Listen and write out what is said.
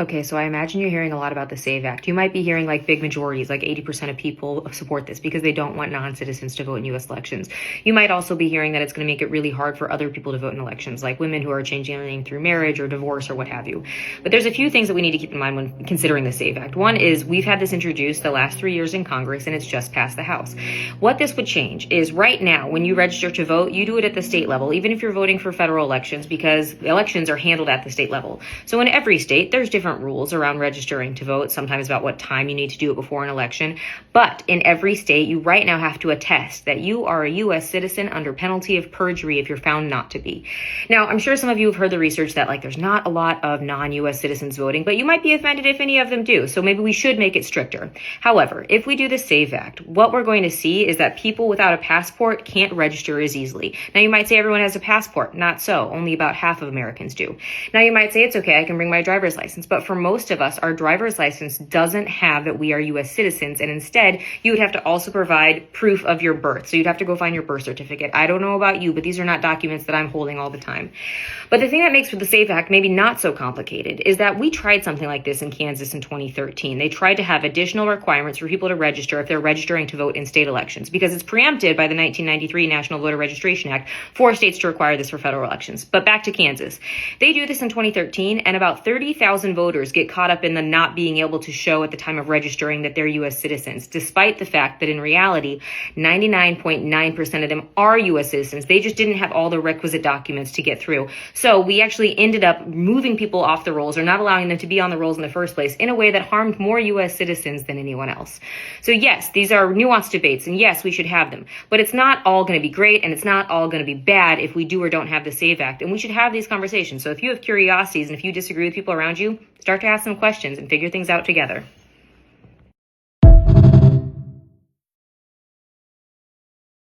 Okay, so I imagine you're hearing a lot about the SAVE Act. You might be hearing like big majorities, like 80% of people support this because they don't want non-citizens to vote in U.S. elections. You might also be hearing that it's going to make it really hard for other people to vote in elections, like women who are changing their name through marriage or divorce or what have you. But there's a few things that we need to keep in mind when considering the SAVE Act. One is we've had this introduced the last 3 years in Congress and it's just passed the House. What this would change is right now, when you register to vote, you do it at the state level, even if you're voting for federal elections, because elections are handled at the state level. So in every state, there's different rules around registering to vote, sometimes about what time you need to do it before an election. But in every state, you right now have to attest that you are a U.S. citizen under penalty of perjury if you're found not to be. Now, I'm sure some of you have heard the research that there's not a lot of non-U.S. citizens voting, but you might be offended if any of them do. So maybe we should make it stricter. However, if we do the SAVE Act, what we're going to see is that people without a passport can't register as easily. Now, you might say everyone has a passport. Not so. Only about half of Americans do. Now, you might say it's okay, I can bring my driver's license. But for most of us, our driver's license doesn't have that we are U.S. citizens. And instead, you would have to also provide proof of your birth. So you'd have to go find your birth certificate. I don't know about you, but these are not documents that I'm holding all the time. But the thing that makes with the SAVE Act maybe not so complicated is that we tried something like this in Kansas in 2013. They tried to have additional requirements for people to register if they're registering to vote in state elections because it's preempted by the 1993 National Voter Registration Act for states to require this for federal elections. But back to Kansas. They do this in 2013 and about 30,000 voters get caught up in the not being able to show at the time of registering that they're U.S. citizens, despite the fact that in reality, 99.9% of them are U.S. citizens. They just didn't have all the requisite documents to get through. So we actually ended up moving people off the rolls or not allowing them to be on the rolls in the first place in a way that harmed more U.S. citizens than anyone else. So yes, these are nuanced debates, and yes, we should have them. But it's not all going to be great, and it's not all going to be bad if we do or don't have the SAVE Act. And we should have these conversations. So if you have curiosities and if you disagree with people around you, start to ask some questions and figure things out together.